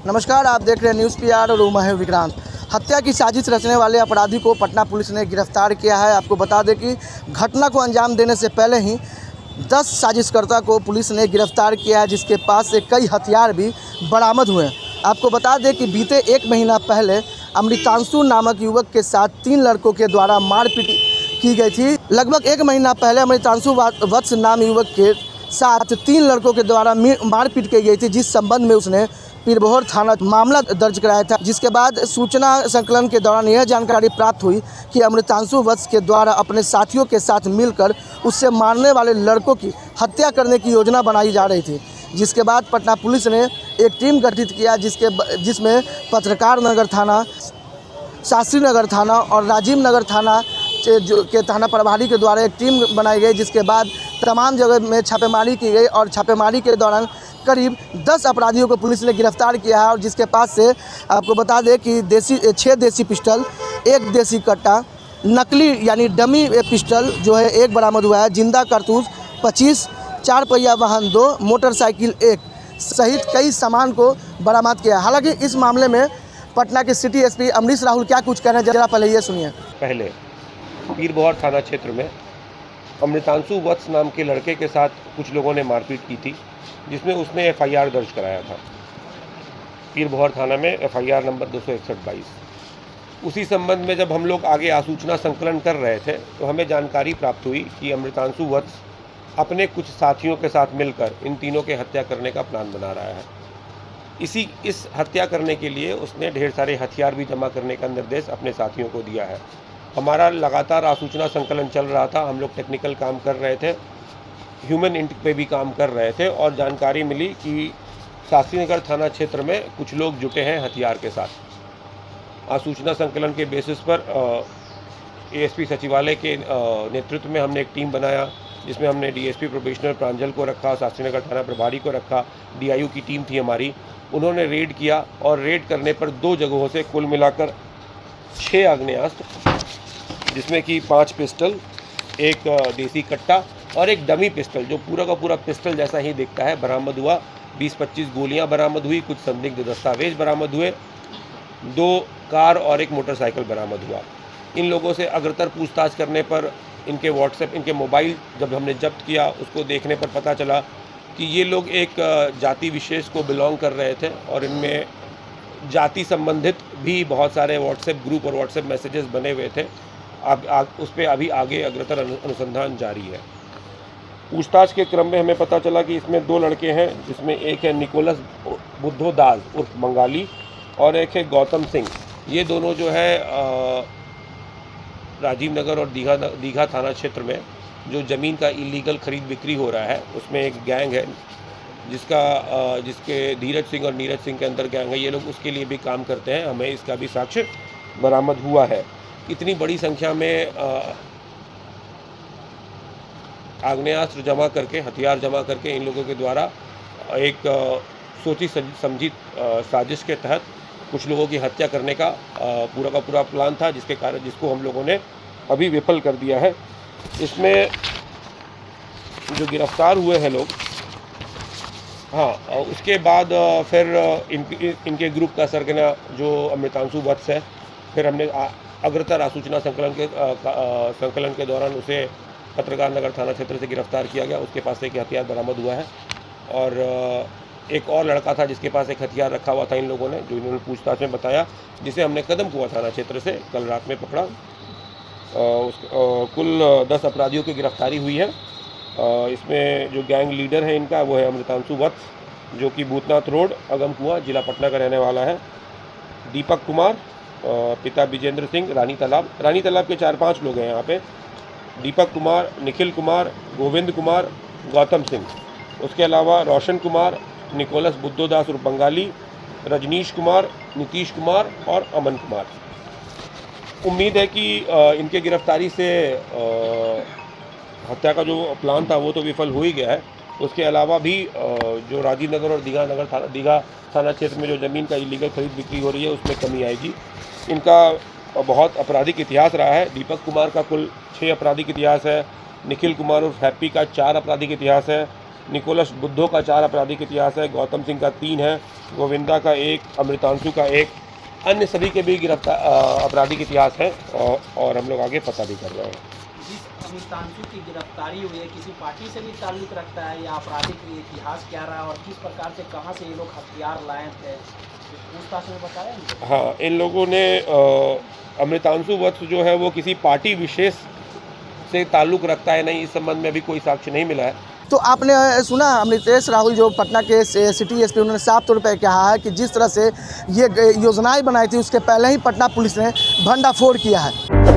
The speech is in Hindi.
नमस्कार, आप देख रहे हैं न्यूज़ पीआर और मैं हूं विक्रांत। हत्या की साजिश रचने वाले अपराधी को पटना पुलिस ने गिरफ्तार किया है। आपको बता दें कि घटना को अंजाम देने से पहले ही 10 साजिशकर्ता को पुलिस ने गिरफ्तार किया है, जिसके पास से कई हथियार भी बरामद हुए हैं। आपको बता दें कि बीते 1 महीना पहले अमृतांशु नामक युवक के साथ 3 लड़कों के द्वारा मारपीट की गई थी। लगभग 1 महीना पहले अमृतांशु वत्स नाम युवक के साथ 3 लड़कों के द्वारा मारपीट की गई थी, जिस संबंध में उसने पीरबहोर थाना मामला दर्ज कराया था। जिसके बाद सूचना संकलन के दौरान यह जानकारी प्राप्त हुई कि अमृतांशु वत्स के द्वारा अपने साथियों के साथ मिलकर उससे मारने वाले लड़कों की हत्या करने की योजना बनाई जा रही थी। जिसके बाद पटना पुलिस ने एक टीम गठित किया, जिसमें पत्रकार नगर थाना, शास्त्री नगर थाना और राजीव नगर थाना के थाना प्रभारी के द्वारा एक टीम बनाई गई। जिसके बाद तमाम जगह में छापेमारी की गई और छापेमारी के दौरान करीब 10 अपराधियों को पुलिस ने गिरफ्तार किया है। और जिसके पास से आपको बता दें कि 6 देसी पिस्टल, 1 देसी कट्टा, नकली यानी डमी पिस्टल जो है 1 बरामद हुआ है, जिंदा कारतूस 25, 4 पहिया वाहन 2, मोटरसाइकिल 1 सहित कई सामान को बरामद किया। हालांकि इस मामले में पटना के सिटी एसपी अमरीश राहुल क्या कुछ कह रहे हैं, जरा पहले ये सुनिए। पहले पीरबहोर थाना क्षेत्र में अमृतांशु वत्स नाम के लड़के के साथ कुछ लोगों ने मारपीट की थी, जिसमें उसने एफआईआर दर्ज कराया था पीरबहोर थाना में, एफआईआर नंबर 261/22। उसी संबंध में जब हम लोग आगे आसूचना संकलन कर रहे थे तो हमें जानकारी प्राप्त हुई कि अमृतांशु वत्स अपने कुछ साथियों के साथ मिलकर इन तीनों के हत्या करने का प्लान बना रहा है। इस हत्या करने के लिए उसने ढेर सारे हथियार भी जमा करने का निर्देश अपने साथियों को दिया है। हमारा लगातार आसूचना संकलन चल रहा था, हम लोग टेक्निकल काम कर रहे थे, ह्यूमन इंट पे भी काम कर रहे थे और जानकारी मिली कि शास्त्री नगर थाना क्षेत्र में कुछ लोग जुटे हैं हथियार के साथ। आसूचना संकलन के बेसिस पर एएसपी सचिवालय के नेतृत्व में हमने एक टीम बनाया, जिसमें हमने डीएसपी प्रोबेशनर प्रांजल को रखा, शास्त्री नगर थाना प्रभारी को रखा, डीआईयू की टीम थी हमारी। उन्होंने रेड किया और रेड करने पर 2 जगहों से कुल मिलाकर 6 आग्नेयास्त्र, जिसमें कि 5 पिस्टल, 1 देसी कट्टा और 1 डमी पिस्टल जो पूरा का पूरा पिस्टल जैसा ही दिखता है, बरामद हुआ। 20-25 गोलियां बरामद हुई, कुछ संदिग्ध दस्तावेज बरामद हुए, 2 कार और 1 मोटरसाइकिल बरामद हुआ। इन लोगों से अग्रतर पूछताछ करने पर इनके व्हाट्सएप, इनके मोबाइल जब हमने जब्त किया, उसको देखने पर पता चला कि ये लोग एक जाति विशेष को बिलोंग कर रहे थे और इनमें जाति संबंधित भी बहुत सारे व्हाट्सएप ग्रुप और व्हाट्सएप मैसेजेस बने हुए थे। उस पर अभी आगे अग्रतर अनुसंधान जारी है। पूछताछ के क्रम में हमें पता चला कि इसमें 2 लड़के हैं, जिसमें एक है निकोलस बुद्धोदास उर्फ बंगाली और एक है गौतम सिंह। ये दोनों जो है राजीव नगर और दीघा थाना क्षेत्र में जो ज़मीन का इलीगल खरीद बिक्री हो रहा है, उसमें एक गैंग है जिसके धीरज सिंह और नीरज सिंह के अंदर गैंग है। ये लोग उसके लिए भी काम करते हैं, हमें इसका भी साक्ष्य बरामद हुआ है। इतनी बड़ी संख्या में आग्नेयास्त्र जमा करके, हथियार जमा करके इन लोगों के द्वारा एक सोची समझी साजिश के तहत कुछ लोगों की हत्या करने का पूरा का पूरा प्लान था, जिसको हम लोगों ने अभी विफल कर दिया है। इसमें जो गिरफ्तार हुए हैं लोग, हाँ, उसके बाद फिर इनके ग्रुप का सरगना जो अमृतांशु वत्स है, फिर हमने अग्रतर आसूचना संकलन के दौरान उसे पत्रकार नगर थाना क्षेत्र से गिरफ्तार किया गया। उसके पास से एक हथियार बरामद हुआ है और एक और लड़का था जिसके पास एक हथियार रखा हुआ था इन लोगों ने, जो इन्होंने पूछताछ में बताया, जिसे हमने कदमकुआं थाना क्षेत्र से कल रात में पकड़ा। कुल 10 अपराधियों की गिरफ्तारी हुई है। इसमें जो गैंग लीडर है इनका, वो है अमृतांशु वत्स, जो कि भूतनाथ रोड, अगमकुआं, जिला पटना का रहने वाला है। दीपक कुमार, पिता विजेंद्र सिंह, रानी तालाब के 4-5 लोग हैं यहाँ पे। दीपक कुमार, निखिल कुमार, गोविंद कुमार, गौतम सिंह। उसके अलावा रोशन कुमार, निकोलस बुद्धोदास उर्फ बंगाली, रजनीश कुमार, नीतीश कुमार और अमन कुमार। उम्मीद है कि इनके गिरफ्तारी से हत्या का जो प्लान था वो तो विफल हो ही गया है। उसके अलावा भी जो राजीव नगर और दीघा थाना क्षेत्र में जो ज़मीन का इलीगल खरीद बिक्री हो रही है, उसमें कमी आएगी। इनका बहुत आपराधिक इतिहास रहा है। दीपक कुमार का कुल 6 आपराधिक इतिहास है। निखिल कुमार उर्फ हैप्पी का 4 आपराधिक इतिहास है। निकोलस बुद्धो का 4 आपराधिक इतिहास है, गौतम सिंह का 3 है, गोविंदा का 1, अमृतांशु का 1, अन्य सभी के भी गिरफ्तार आपराधिक इतिहास है और हम लोग आगे पता भी कर रहे हैं। जिस अमृतांशु की गिरफ्तारी हुई है, किसी पार्टी से भी ताल्लुक रखता है या आपराधिक इतिहास क्या रहा और किस प्रकार से कहाँ से ये लोग हथियार लाए थे, पूछताछ में बताया इनको? हाँ, इन लोगों ने अमृतांशु वत्स जो है वो किसी पार्टी विशेष से ताल्लुक़ रखता है नहीं, इस संबंध में अभी कोई साक्ष्य नहीं मिला है। तो आपने सुना अमृतेश राहुल जो पटना के सिटी एसपी, उन्होंने साफ तौर पर कहा है कि जिस तरह से ये योजनाएं बनाई थी उसके पहले ही पटना पुलिस ने भंडाफोड़ किया है।